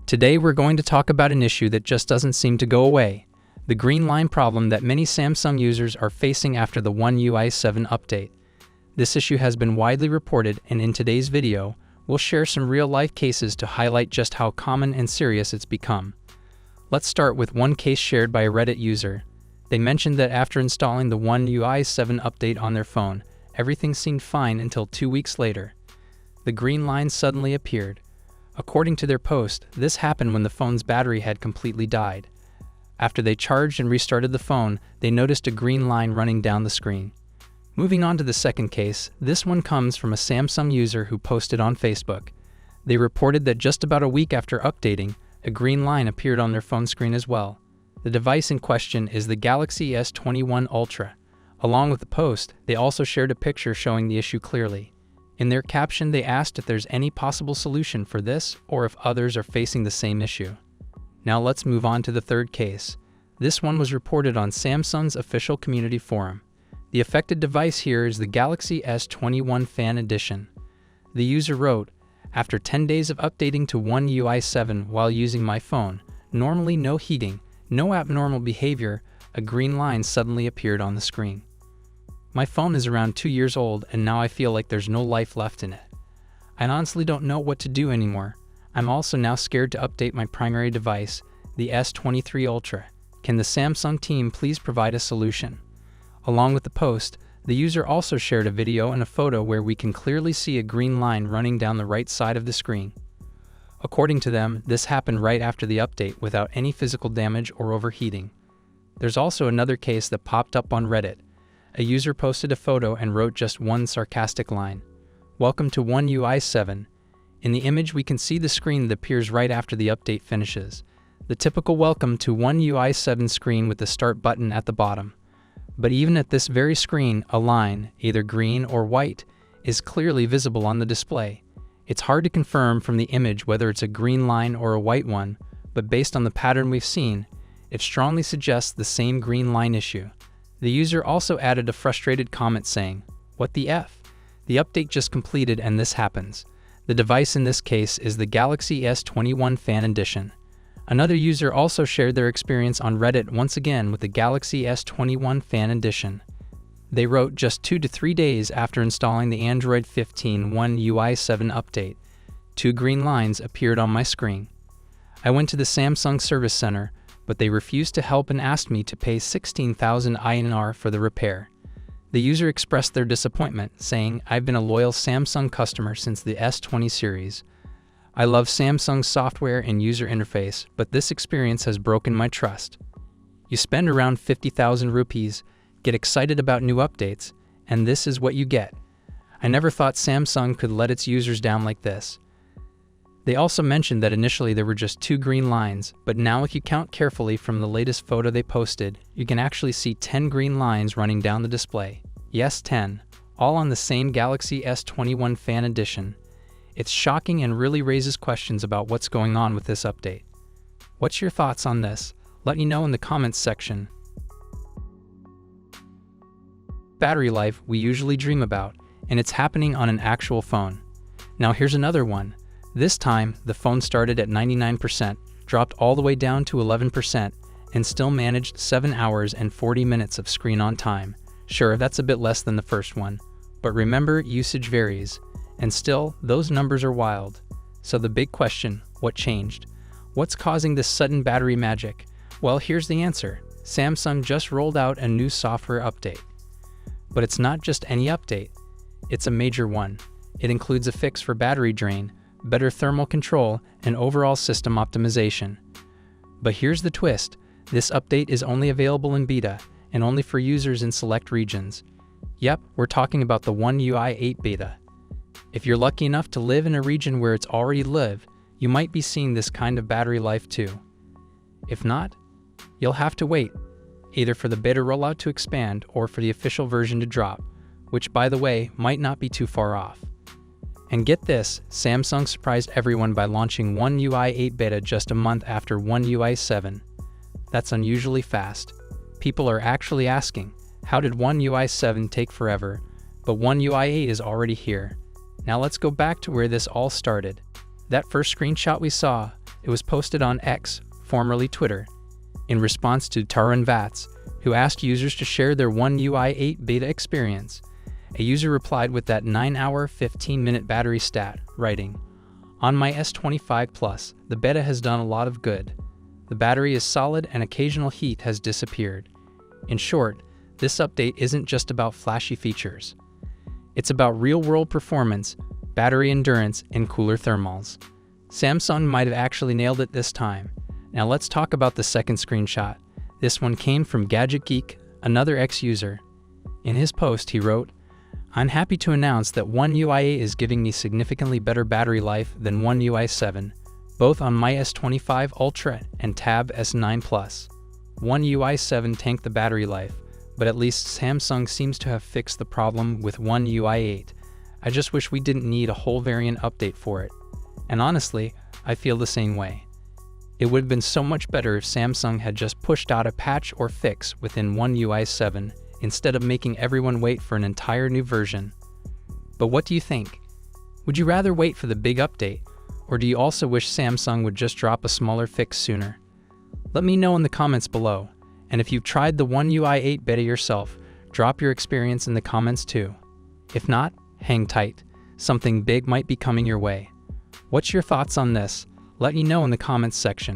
Today we're going to talk about an issue that just doesn't seem to go away, the green line problem that many Samsung users are facing after the One UI 7 update. This issue has been widely reported, and in today's video, we'll share some real-life cases to highlight just how common and serious it's become. Let's start with one case shared by a Reddit user. They mentioned that after installing the One UI 7 update on their phone, everything seemed fine until 2 weeks later. The green line suddenly appeared. According to their post, this happened when the phone's battery had completely died. After they charged and restarted the phone, they noticed a green line running down the screen. Moving on to the second case, this one comes from a Samsung user who posted on Facebook. They reported that just about a week after updating, a green line appeared on their phone screen as well. The device in question is the Galaxy S21 Ultra. Along with the post, they also shared a picture showing the issue clearly. In their caption, they asked if there's any possible solution for this or if others are facing the same issue. Now let's move on to the third case. This one was reported on Samsung's official community forum. The affected device here is the Galaxy S21 Fan Edition. The user wrote, "After 10 days of updating to One UI 7 while using my phone, normally no heating, no abnormal behavior, a green line suddenly appeared on the screen. My phone is around 2 years old and now I feel like there's no life left in it. I honestly don't know what to do anymore. I'm also now scared to update my primary device, the S23 Ultra. Can the Samsung team please provide a solution?" Along with the post, the user also shared a video and a photo where we can clearly see a green line running down the right side of the screen. According to them, this happened right after the update without any physical damage or overheating. There's also another case that popped up on Reddit. A user posted a photo and wrote just one sarcastic line, "Welcome to One UI 7. In the image we can see the screen that appears right after the update finishes. The typical welcome to One UI 7 screen with the start button at the bottom. But even at this very screen, a line, either green or white, is clearly visible on the display. It's hard to confirm from the image whether it's a green line or a white one, but based on the pattern we've seen, it strongly suggests the same green line issue." The user also added a frustrated comment saying, "What the F? The update just completed and this happens." The device in this case is the Galaxy S21 Fan Edition. Another user also shared their experience on Reddit once again with the Galaxy S21 Fan Edition. They wrote, "Just 2 to 3 days after installing the Android 15 One UI 7 update, 2 green lines appeared on my screen. I went to the Samsung Service Center, but they refused to help and asked me to pay 16,000 INR for the repair." The user expressed their disappointment, saying, "I've been a loyal Samsung customer since the S20 series. I love Samsung's software and user interface, but this experience has broken my trust. You spend around 50,000 rupees, get excited about new updates, and this is what you get. I never thought Samsung could let its users down like this." They also mentioned that initially there were just 2 green lines, but now if you count carefully from the latest photo they posted, you can actually see 10 green lines running down the display. Yes, 10, all on the same Galaxy S21 Fan Edition. It's shocking and really raises questions about what's going on with this update. What's your thoughts on this? Let me know in the comments section. Battery life we usually dream about, and it's happening on an actual phone. Now here's another one. This time, the phone started at 99%, dropped all the way down to 11%, and still managed 7 hours and 40 minutes of screen on time. Sure, that's a bit less than the first one, but remember, usage varies. And still, those numbers are wild. So the big question, what changed? What's causing this sudden battery magic? Well, here's the answer. Samsung just rolled out a new software update. But it's not just any update. It's a major one. It includes a fix for battery drain, better thermal control, and overall system optimization. But here's the twist. This update is only available in beta, and only for users in select regions. Yep, we're talking about the One UI 8 beta. If you're lucky enough to live in a region where it's already live, you might be seeing this kind of battery life too. If not, you'll have to wait, either for the beta rollout to expand or for the official version to drop, which by the way, might not be too far off. And get this, Samsung surprised everyone by launching One UI 8 beta just a month after One UI 7. That's unusually fast. People are actually asking, how did One UI 7 take forever? But One UI 8 is already here. Now let's go back to where this all started. That first screenshot we saw, It was posted on X, formerly Twitter, in response to Taran Vats, who asked users to share their One UI 8 beta experience. A user replied with that 9-hour, 15-minute battery stat, writing, "On my S25 Plus, the beta has done a lot of good. The battery is solid and occasional heat has disappeared. In short, this update isn't just about flashy features. It's about real-world performance, battery endurance, and cooler thermals." Samsung might have actually nailed it this time. Now let's talk about the second screenshot. This one came from Gadget Geek, another ex-user. In his post, he wrote, "I'm happy to announce that One UI 8 is giving me significantly better battery life than One UI 7, both on my S25 Ultra and Tab S9 Plus. One UI 7 tanked the battery life, but at least Samsung seems to have fixed the problem with One UI 8. I just wish we didn't need a whole variant update for it. And honestly, I feel the same way. It would have been so much better if Samsung had just pushed out a patch or fix within One UI 7 instead of making everyone wait for an entire new version." But what do you think? Would you rather wait for the big update, or do you also wish Samsung would just drop a smaller fix sooner? Let me know in the comments below, and if you've tried the One UI 8 beta yourself, drop your experience in the comments too. If not, hang tight, something big might be coming your way. What's your thoughts on this? Let me know in the comments section.